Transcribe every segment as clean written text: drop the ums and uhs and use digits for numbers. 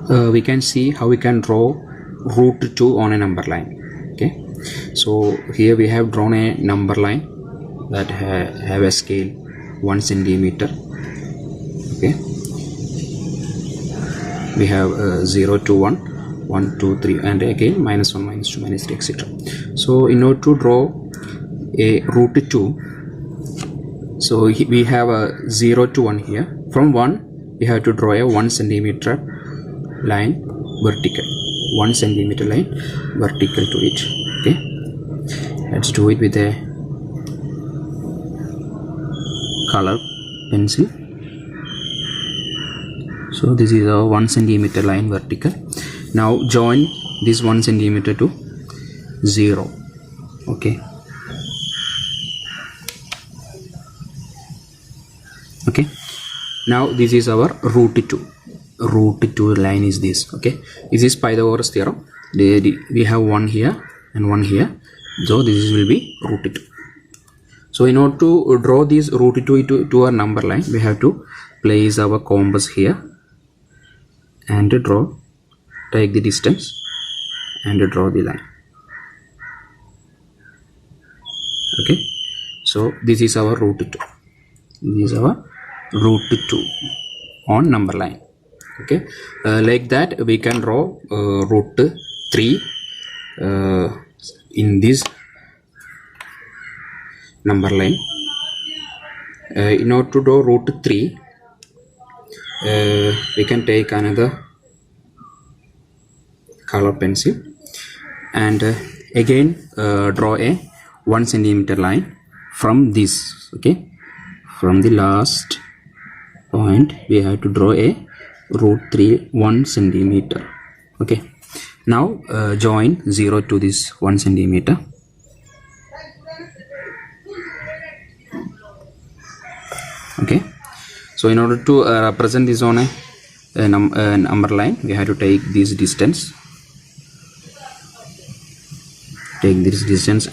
we can see how we can draw root 2 on a number line. Okay, so here we have drawn a number line that have a scale 1 centimeter. Okay, we have 0 to 1, 1 2 3, and again -1 -2 -3, etc. So in order to draw a root 2, so we have a 0 to 1 here. From 1 we have to draw a 1 centimeter line vertical, 1 centimeter line vertical to it. Okay, let's do it with a color pencil. So this is a 1 centimeter line vertical. Now join this 1 centimeter to 0. Okay, okay, now this is our root 2. Root 2 line is this. Okay, this is Pythagoras theorem. We have one here and one here, so this will be root 2. So in order to draw this root 2 to our number line, we have to place our compass here and take the distance and draw the line. Okay, so this is our root 2. This is our root 2 on number line. Okay, like that we can draw root 3 in this number line. In order to draw root 3, we can take another color pencil and again draw a 1 centimeter line from this. Okay, from the last point we have to draw a root 3 1 centimeter. Okay, now join 0 to this 1 centimeter. Okay, so in order to represent this on a number line, we have to take this distance,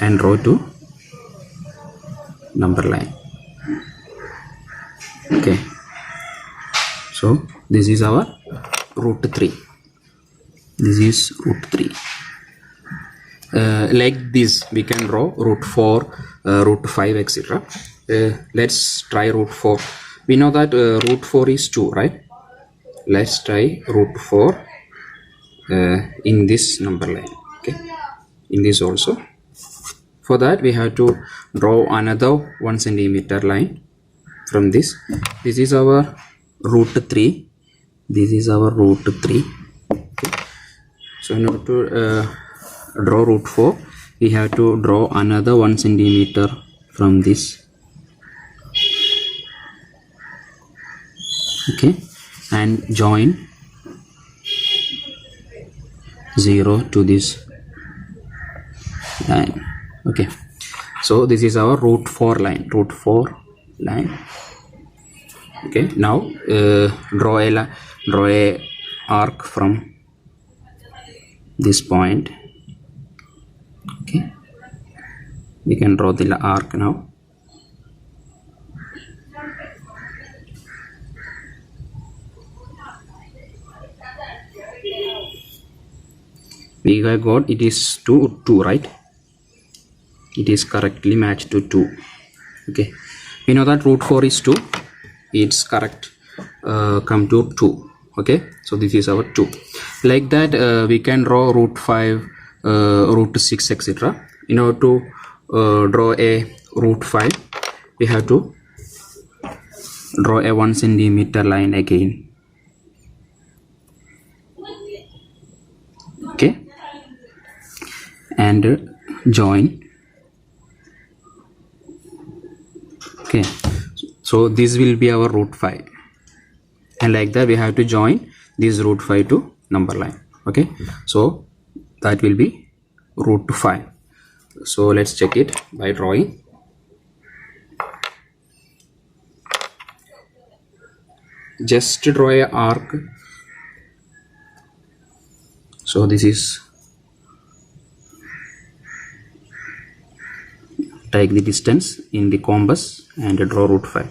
and draw to number line. Okay, so this is our root 3. This is root 3. Like this we can draw root 4, root 5, etc. Let's try root 4. We know that root 4 is 2, right? Let's try root 4 in this number line. Okay, in this also. For that we have to draw another 1 centimeter line from this. This is our root 3. This is our root 3. Okay. So in order to draw root 4, we have to draw another 1 centimeter from this. Okay, and join 0 to this line. Okay, so this is our root 4 line. Okay, now draw a arc from this point. Okay, we can draw the arc now. We have got it is 2, right? It is correctly matched to 2. Okay, we know that root 4 is 2. It's correct come to 2. Okay, so this is our 2. Like that we can draw root 5, root 6, etc. In order to draw a root 5, we have to draw a 1 centimeter line again. Okay, and join. Okay, so this will be our root 5, and like that we have to join this root 5 to number line. Okay, so that will be root 5. So let's check it by drawing. Just draw a arc. So this is, take the distance in the compass and draw root 5.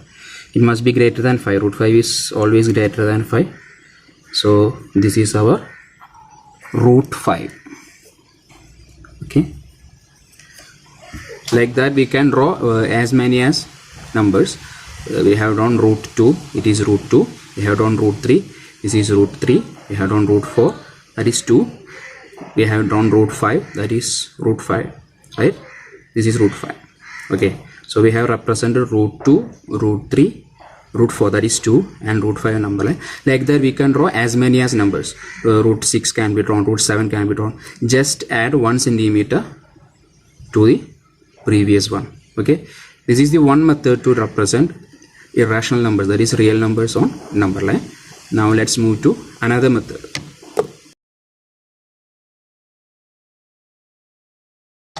It must be greater than 5. Root 5 is always greater than 5. So this is our root 5. Okay, like that we can draw as many as numbers. We have drawn root 2, it is root 2. We have drawn root 3, this is root 3. We have drawn root 4, that is 2. We have drawn root 5, that is root 5, right? This is root 5. Okay, so we have represented root 2, root 3, root 4, that is 2, and root 5 number line. Like that we can draw as many as numbers. Root 6 can be drawn, root 7 can be drawn. Just add 1 centimeter to the previous one. Okay, this is the one method to represent irrational numbers, that is real numbers on number line. Now let's move to another method.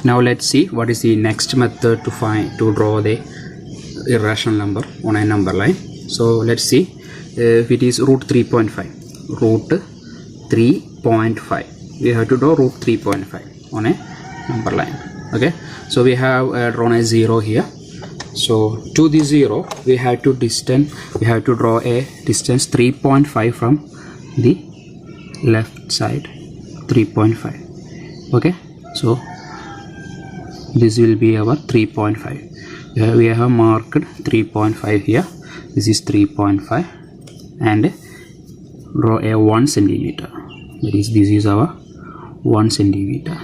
Now let's see what is the next method to draw the irrational number on a number line. So let's see if it is root 3.5. Root 3.5. We have to draw root 3.5 on a number line. Okay, so we have drawn a 0 here. So to the 0 we have to draw a distance 3.5 from the left side. 3.5. Okay, so this will be our 3.5. We have marked 3.5 here. This is 3.5, and draw a 1 centimeter. That is, this is our 1 centimeter.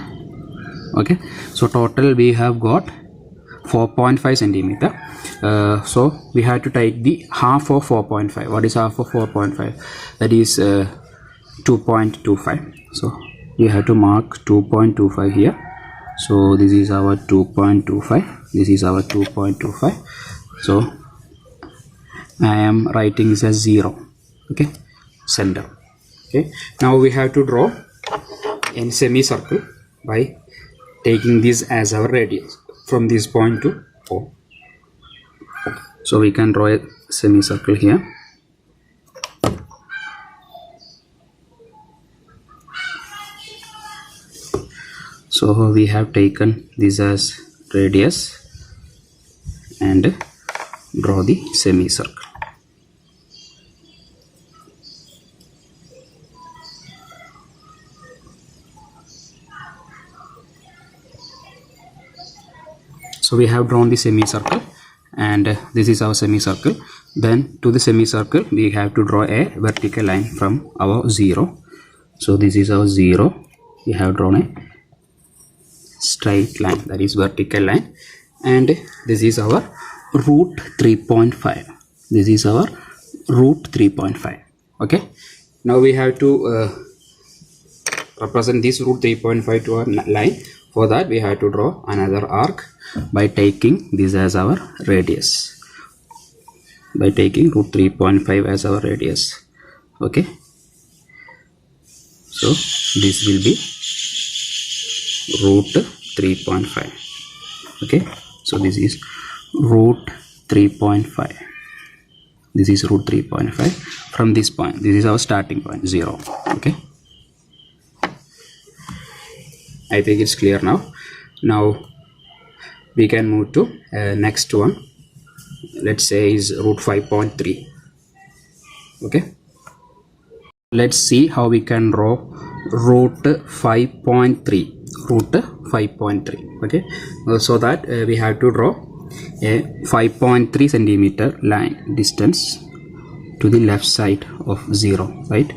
Okay, so total we have got 4.5 centimeter. So we have to take the half of 4.5. What is half of 4.5? That is 2.25. So we have to mark 2.25 here. So this is our 2.25. This is our 2.25. So I am writing this as 0. Okay, center. Okay, now we have to draw a semicircle by taking this as our radius from this point to O. So we can draw a semicircle here. So we have taken this as radius and draw the semicircle. So we have drawn the semicircle, and this is our semicircle. Then to the semicircle we have to draw a vertical line from our 0. So this is our 0. We have drawn a straight line, that is vertical line, and this is our root 3.5. This is our root 3.5. Okay, now we have to represent this root 3.5 to our line. For that we have to draw another arc by taking this as our radius, by taking root 3.5 as our radius. Okay, so this will be root 3.5. Okay, so this is root 3.5. This is root 3.5 from this point. This is our starting point, 0. Okay, I think it's clear now. Now we can move to next one. Let's say is root 5.3. Okay, let's see how we can draw root 5.3. Root 5.3. Okay, so that we have to draw a 5.3 centimeter line distance to the left side of 0, right?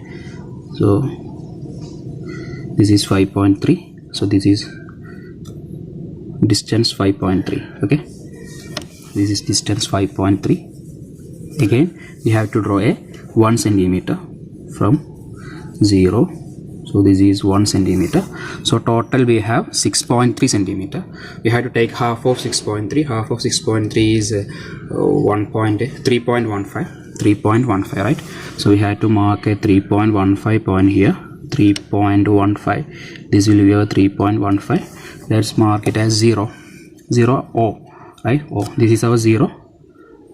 So this is 5.3. So this is distance 5.3. okay, this is distance 5.3. again we have to draw a 1 centimeter from 0. So this is 1 centimeter. So total we have 6.3 centimeter. We have to take half of 6.3. Half of 6.3 is 3.15, right? So we have to mark a 3.15 point here. 3.15. This will be a 3.15. Let's mark it as 0. 0 O, right? O. This is our 0.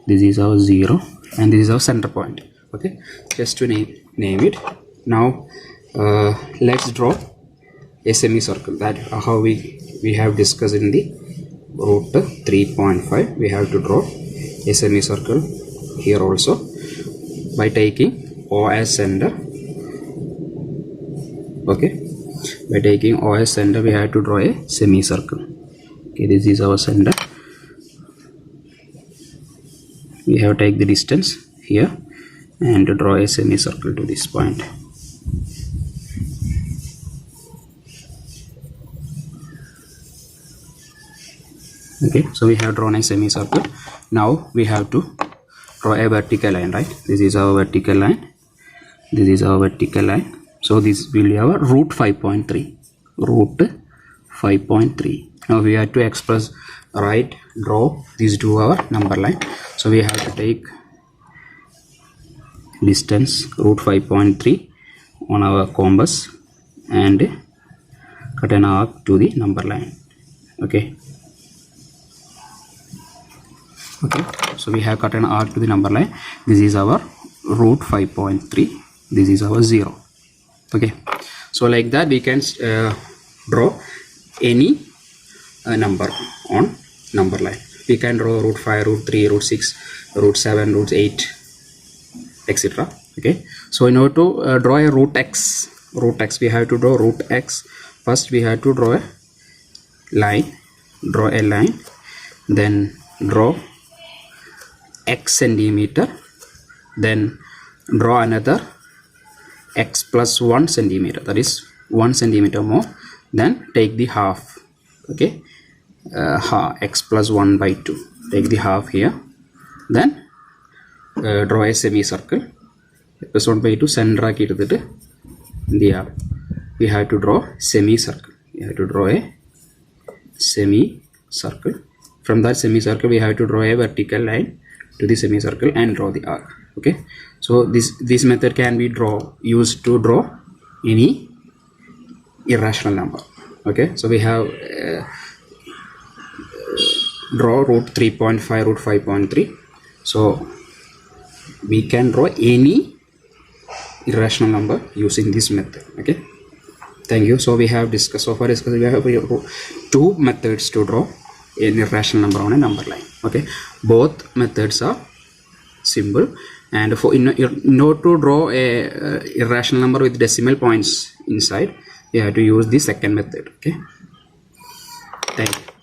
This is our 0, and this is our center point. Okay, just to name it. Now let's draw a semicircle. That how we have discussed in the root 3.5. We have to draw a semicircle here also by taking O as center Okay, by taking O as center, we have to draw a semicircle. Okay, this is our center. We have to take the distance here and to draw a semicircle to this point. Okay, so we have drawn a semicircle. Now we have to draw a vertical line, right? This is our vertical line. This is our vertical line. So this will be our root 5.3. Root 5.3. Now we have to express, right, draw these to our number line. So we have to take distance root 5.3 on our compass and cut an arc to the number line. Okay, so we have cut an arc to the number line. This is our root 5.3. This is our 0. Okay, so like that we can draw any number on number line. We can draw root 5, root 3, root 6, root 7, root 8, etc. Okay, so in order to draw a root x, we have to draw root x. First we have to draw a line, then draw x centimeter, then draw another x plus 1 centimeter, that is 1 centimeter more, then take the half. Okay, x plus 1 by 2, take the half here, then draw a semicircle. Plus 1 by 2 center we have to draw semicircle. We have to draw a semicircle. From that semicircle we have to draw a vertical line to the semicircle and draw the arc. Okay, so this method can be used to draw any irrational number. Okay, so we have draw root 3.5, root 5.3. so we can draw any irrational number using this method. Okay, thank you. So we have discussed, we have two methods to draw an irrational number on a number line. Okay, both methods are simple, and in order to draw a irrational number with decimal points inside, you have to use the second method. Okay, thank you.